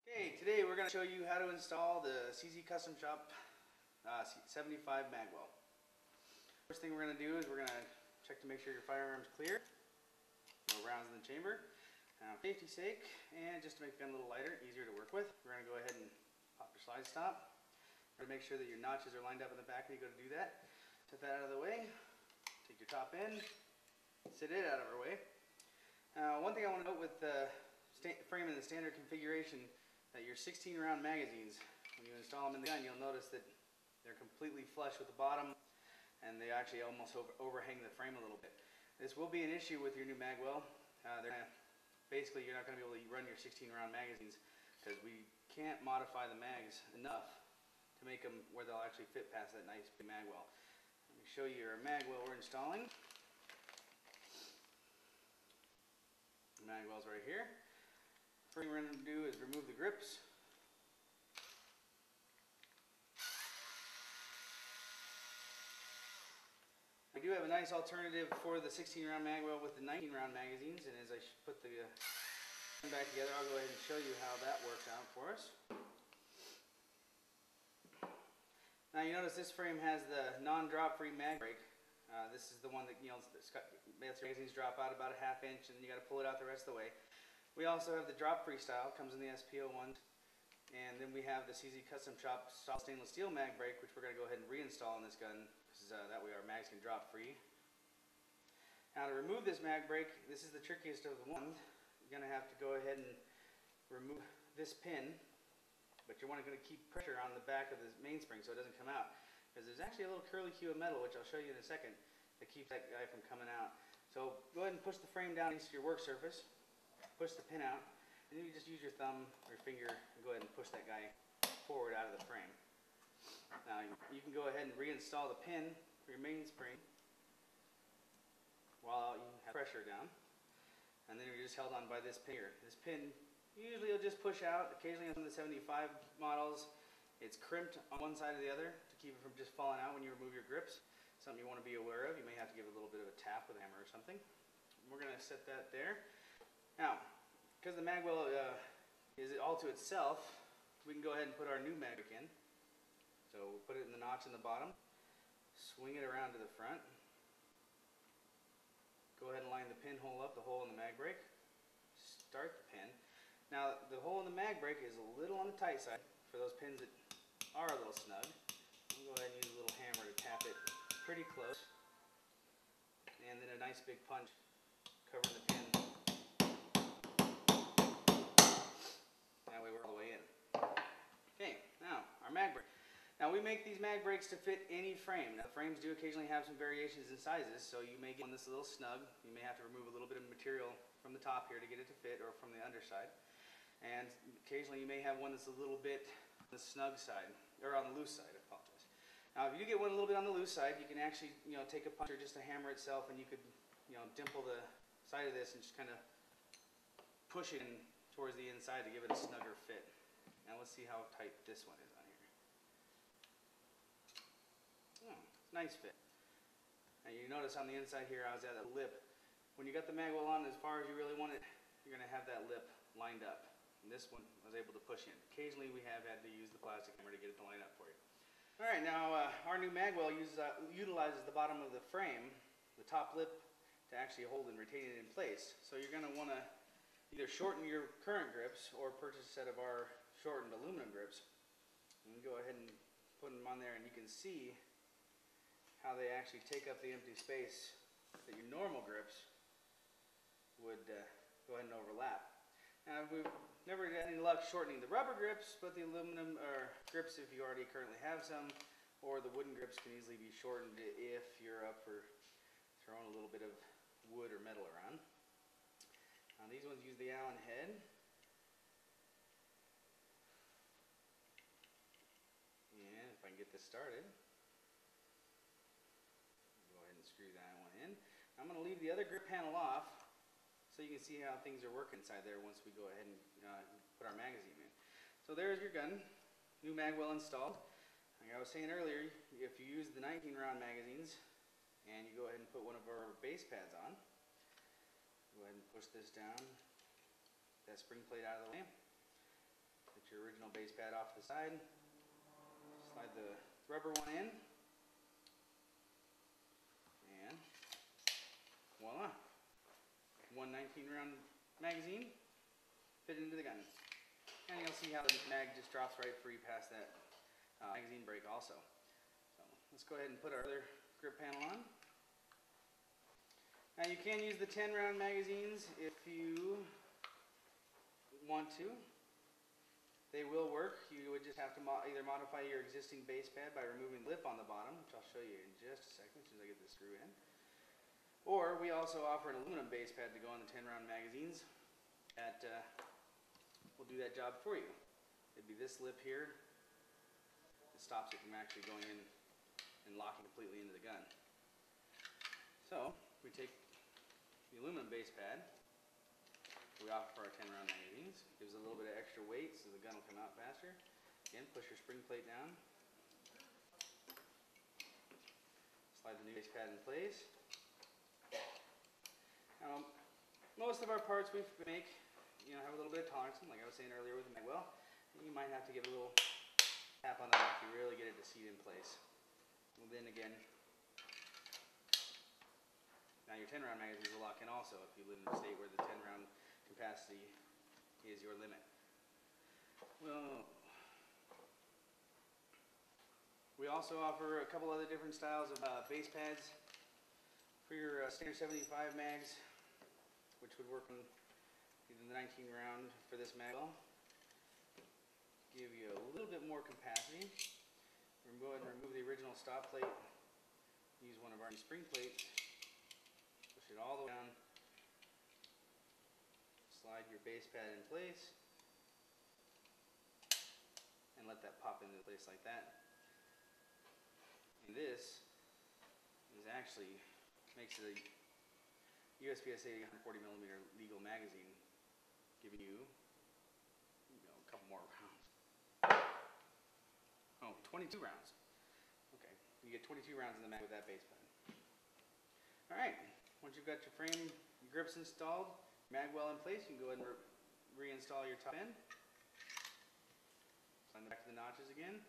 Okay, today we're going to show you how to install the CZ Custom Shop 75 Magwell. First thing we're going to do is we're going to check to make sure your firearm's clear. No rounds in the chamber. Now, for safety's sake, and just to make the gun a little lighter, easier to work with, we're going to go ahead and pop your slide stop. We're going to make sure that your notches are lined up in the back when you go to do that. Set that out of the way. Take your top end. Sit it out of our way. One thing I want to note with the frame in the standard configuration, that your 16 round magazines, when you install them in the gun, you'll notice that they're completely flush with the bottom and they actually almost overhang the frame a little bit. This will be an issue with your new Magwell. Basically, you're not going to be able to run your 16 round magazines because we can't modify the mags enough to make them where they'll actually fit past that nice big Magwell. Let me show you our Magwell we're installing. The Magwell's right here. First thing we're going to do is remove the grips. We do have a nice alternative for the 16 round Magwell with the 19 round magazines, and as I put the back together, I'll go ahead and show you how that works out for us. Now you notice this frame has the non-drop free mag brake. This is the one that, you know, magazines drop out about a ½ inch and then you got to pull it out the rest of the way. We also have the drop free style, comes in the SP01, and then we have the CZ Custom Shop solid stainless steel mag brake, which we're going to go ahead and reinstall in this gun, because that way our mags can drop free. Now to remove this mag brake, this is the trickiest of the ones. You're going to have to go ahead and remove this pin, but you're going to keep pressure on the back of the mainspring so it doesn't come out, because there's actually a little curly Q of metal, which I'll show you in a second, that keeps that guy from coming out. So go ahead and push the frame down into your work surface. Push the pin out, and then you just use your thumb or your finger and go ahead and push that guy forward out of the frame. Now you can go ahead and reinstall the pin for your mainspring while you have pressure down, and then you're just held on by this pin here. This pin usually will just push out. Occasionally on some of the 75 models, it's crimped on one side or the other to keep it from just falling out when you remove your grips. Something you want to be aware of. You may have to give it a little bit of a tap with a hammer or something. We're going to set that there. Now, because the Magwell is all to itself, we can go ahead and put our new mag in. So we'll put it in the notch in the bottom, swing it around to the front, go ahead and line the pinhole up, the hole in the mag brake, start the pin. Now the hole in the mag brake is a little on the tight side for those pins that are a little snug. We'll go ahead and use a little hammer to tap it pretty close, and then a nice big punch covering the pin. That way we're all the way in. Okay, now our mag brake. Now we make these mag brakes to fit any frame. Now the frames do occasionally have some variations in sizes, so you may get one that's a little snug. You may have to remove a little bit of material from the top here to get it to fit, or from the underside. And occasionally you may have one that's a little bit on the snug side, or on the loose side, I apologize. Now if you get one a little bit on the loose side, you can actually, you know, take a punch or just a hammer itself, and you could, you know, dimple the side of this and just kind of push it in towards the inside to give it a snugger fit. Now let's see how tight this one is on here. Oh, nice fit. Now you notice on the inside here I was at that lip. When you got the Magwell on as far as you really want it, you're going to have that lip lined up. And this one I was able to push in. Occasionally we have had to use the plastic hammer to get it to line up for you. Alright, now our new Magwell utilizes the bottom of the frame, the top lip, to actually hold and retain it in place. So you're going to want to either shorten your current grips or purchase a set of our shortened aluminum grips. And go ahead and put them on there, and you can see how they actually take up the empty space that your normal grips would go ahead and overlap. Now we've never had any luck shortening the rubber grips, but the aluminum grips, if you already currently have some, or the wooden grips, can easily be shortened if you're up for throwing a little bit of wood or metal around. Now these ones use the Allen head. And if I can get this started, go ahead and screw that one in. I'm going to leave the other grip panel off so you can see how things are working inside there once we go ahead and put our magazine in. So there's your gun, new Magwell installed. Like I was saying earlier, if you use the 19 round magazines and you go ahead and put one of our base pads on, go ahead and push this down, that spring plate out of the way. Make Put your original base pad off to the side. Slide the rubber one in. And voila. One 19-round magazine fit into the gun. And you'll see how the mag just drops right free past that magazine break also. So let's go ahead and put our other grip panel on. Now you can use the 10-round magazines if you want to. They will work. You would just have to either modify your existing base pad by removing the lip on the bottom, which I'll show you in just a second as soon as I get this screw in. Or we also offer an aluminum base pad to go on the 10-round magazines that will do that job for you. It'd be this lip here. It stops it from actually going in and locking completely into the gun. So we take the aluminum base pad we offer for our 10-round magazines. Gives it a little bit of extra weight so the gun will come out faster. Again, push your spring plate down. Slide the new base pad in place. Now, most of our parts we make, have a little bit of tolerance, like I was saying earlier with the magwell. You might have to give a little tap on the back to really get it to seat in place. And then again, now your 10-round magazines will lock in also if you live in a state where the 10-round capacity is your limit. Well, we also offer a couple other different styles of base pads for your standard 75 mags, which would work on either the 19-round for this magwell. Give you a little bit more capacity. We're going to go ahead and remove the original stop plate. Use one of our spring plates. Push it all the way down. Slide your base pad in place. And let that pop into place like that. And this is actually makes it a USPSA 140mm legal magazine, giving you, a couple more rounds. Oh, 22 rounds. Okay, you get 22 rounds in the mag with that base pad. All right, once you've got your frame, your grips installed, mag well in place, you can go ahead and reinstall your top end. Slide back to the notches again.